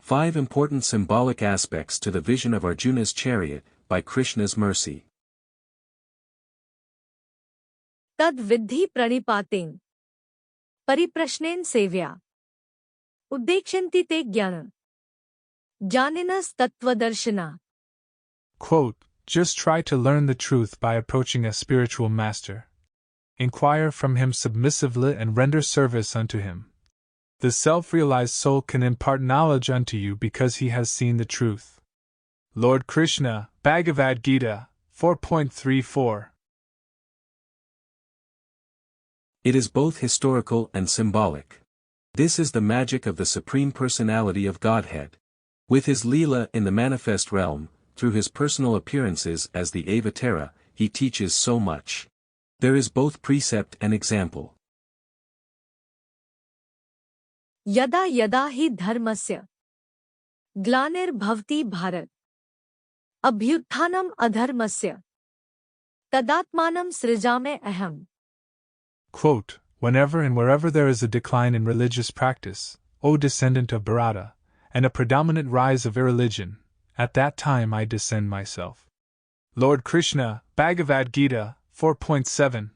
5 Important Symbolic Aspects to the Vision of Arjuna's Chariot, by Krishna's Mercy. Tad vidhi pranipaten. Pariprashnen sevya. Uddekshanti te jnana. Janinas tattvadarshana. Quote, just try to learn the truth by approaching a spiritual master. Inquire from him submissively and render service unto him. The self-realized soul can impart knowledge unto you because he has seen the truth. Lord Krishna, Bhagavad-gita, 4.34. It is both historical and symbolic. This is the magic of the Supreme Personality of Godhead. With his Leela in the manifest realm, through his personal appearances as the Avatara, he teaches so much. There is both precept and example. Yada yada hi dharmasya. Glanir bhavti bharat. Abhyutthanam adharmasya. Tadatmanam srijame aham. Quote, whenever and wherever there is a decline in religious practice, O descendant of Bharata, and a predominant rise of irreligion, at that time I descend myself. Lord Krishna, Bhagavad-gita, 4.7.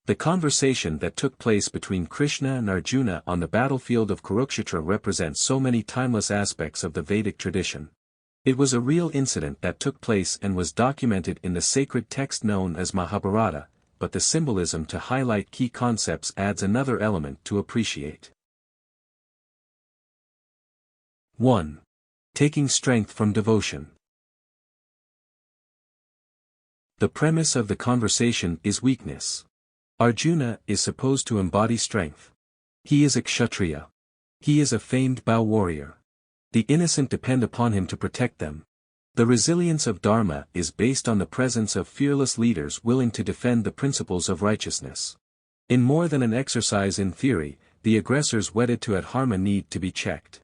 The conversation that took place between Krishna and Arjuna on the battlefield of Kurukshetra represents so many timeless aspects of the Vedic tradition. It was a real incident that took place and was documented in the sacred text known as Mahabharata, but the symbolism to highlight key concepts adds another element to appreciate. 1. Taking strength from devotion. The premise of the conversation is weakness. Arjuna is supposed to embody strength. He is a Kshatriya. He is a famed bow warrior. The innocent depend upon him to protect them. The resilience of Dharma is based on the presence of fearless leaders willing to defend the principles of righteousness. In more than an exercise in theory, the aggressors wedded to Adharma need to be checked.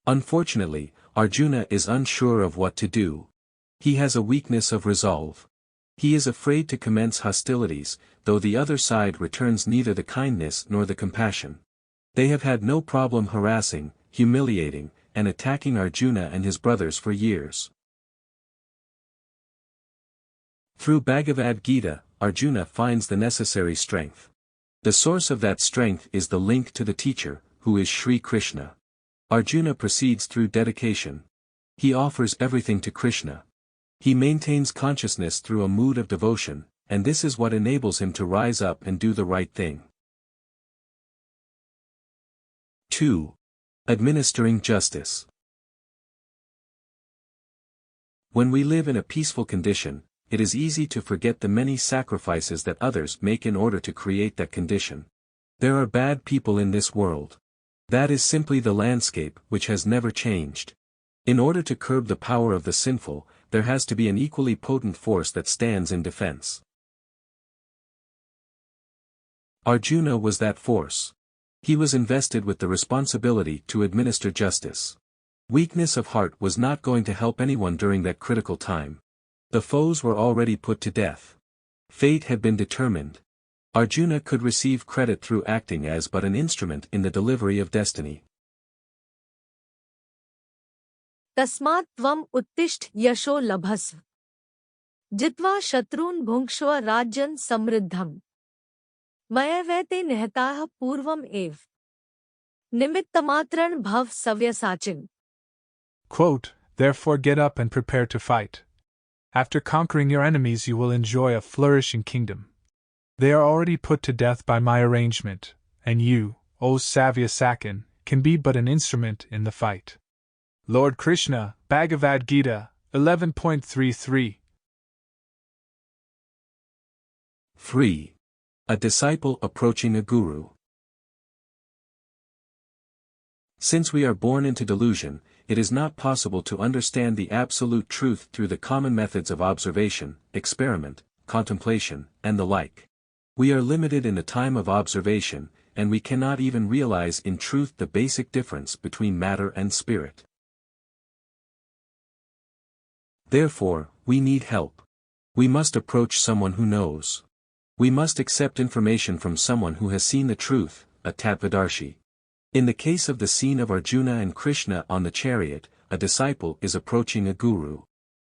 Unfortunately, Arjuna is unsure of what to do. He has a weakness of resolve. He is afraid to commence hostilities, though the other side returns neither the kindness nor the compassion. They have had no problem harassing, humiliating, and attacking Arjuna and his brothers for years. Through Bhagavad-gita, Arjuna finds the necessary strength. The source of that strength is the link to the teacher, who is Sri Krishna. Arjuna proceeds through dedication. He offers everything to Krishna. He maintains consciousness through a mood of devotion, and this is what enables him to rise up and do the right thing. 2. Administering justice. When we live in a peaceful condition, it is easy to forget the many sacrifices that others make in order to create that condition. There are bad people in this world. That is simply the landscape which has never changed. In order to curb the power of the sinful, there has to be an equally potent force that stands in defense. Arjuna was that force. He was invested with the responsibility to administer justice. Weakness of heart was not going to help anyone during that critical time. The foes were already put to death. Fate had been determined. Arjuna could receive credit through acting as but an instrument in the delivery of destiny. Tasmat tvam uttisht yasho labhasv. Jitva shatrun bhungshva rajyan samriddham. Mayavete nihataha purvam ev. Nimittamatran bhav savyasachin. Quote, therefore get up and prepare to fight. After conquering your enemies you will enjoy a flourishing kingdom. They are already put to death by my arrangement, and you, O Savyasakin, can be but an instrument in the fight. Lord Krishna, Bhagavad-gita, 11.33. 3. A disciple approaching a guru. Since we are born into delusion, it is not possible to understand the absolute truth through the common methods of observation, experiment, contemplation, and the like. We are limited in the time of observation, and we cannot even realize in truth the basic difference between matter and spirit. Therefore, we need help. We must approach someone who knows. We must accept information from someone who has seen the truth, a Tattvadarshi. In the case of the scene of Arjuna and Krishna on the chariot, a disciple is approaching a guru.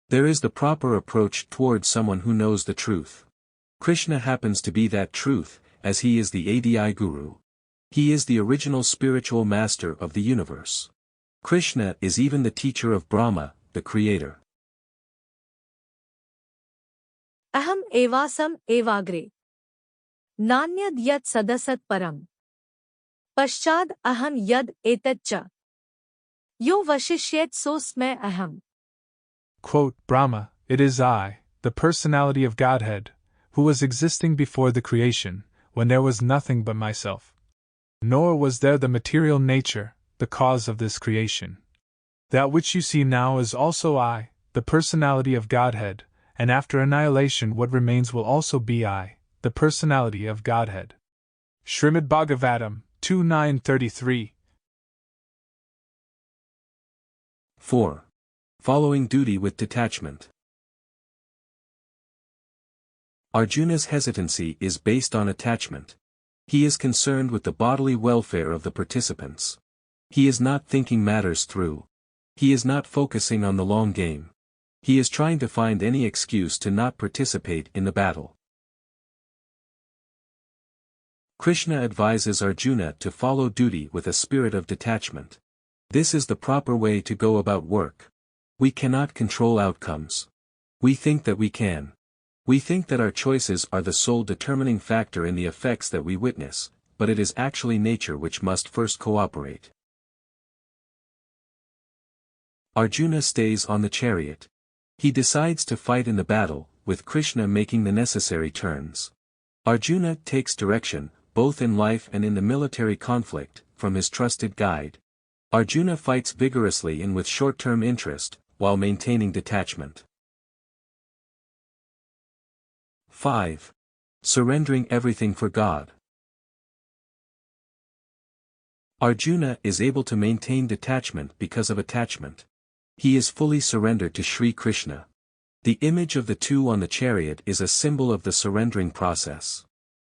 There is the proper approach towards someone who knows the truth. Krishna happens to be that truth, as he is the Adi Guru. He is the original spiritual master of the universe. Krishna is even the teacher of Brahma, the creator. Aham evasam evagre. Nanyad yat sadasat param. Paschad aham yad etatcha. Yo vashishyet so sme aham. Quote, Brahma, it is I, the personality of Godhead, who was existing before the creation, when there was nothing but myself. Nor was there the material nature, the cause of this creation. That which you see now is also I, the personality of Godhead, and after annihilation what remains will also be I, the personality of Godhead. Srimad Bhagavatam, 2.9.33. 4. Following duty with detachment. Arjuna's hesitancy is based on attachment. He is concerned with the bodily welfare of the participants. He is not thinking matters through. He is not focusing on the long game. He is trying to find any excuse to not participate in the battle. Krishna advises Arjuna to follow duty with a spirit of detachment. This is the proper way to go about work. We cannot control outcomes. We think that we can. We think that our choices are the sole determining factor in the effects that we witness, but it is actually nature which must first cooperate. Arjuna stays on the chariot. He decides to fight in the battle, with Krishna making the necessary turns. Arjuna takes direction, both in life and in the military conflict, from his trusted guide. Arjuna fights vigorously and with short-term interest, while maintaining detachment. 5. Surrendering everything for God. Arjuna is able to maintain detachment because of attachment. He is fully surrendered to Sri Krishna. The image of the two on the chariot is a symbol of the surrendering process.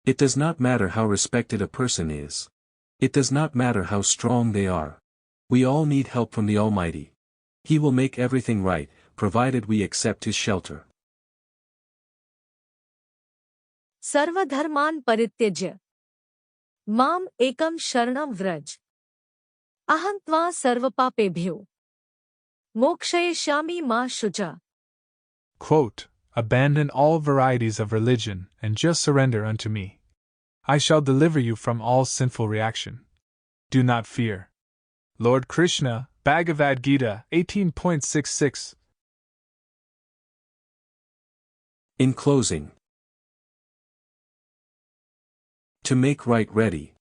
It does not matter how respected a person is. It does not matter how strong they are. We all need help from the Almighty. He will make everything right, provided we accept His shelter. Sarvadharman parityajya. Mam ekam sharanam vraj. Aham tva sarvapapebhyo. Mokshayashyami ma shucha. Quote, abandon all varieties of religion and just surrender unto me. I shall deliver you from all sinful reaction. Do not fear. Lord Krishna, Bhagavad-gita 18.66. In closing, to make right ready.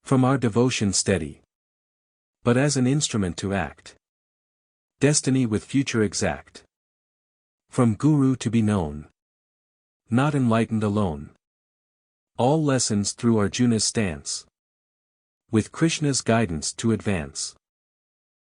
From our devotion steady. But as an instrument to act. Destiny with future exact. From Guru to be known. Not enlightened alone. All lessons through Arjuna's stance. With Krishna's guidance to advance.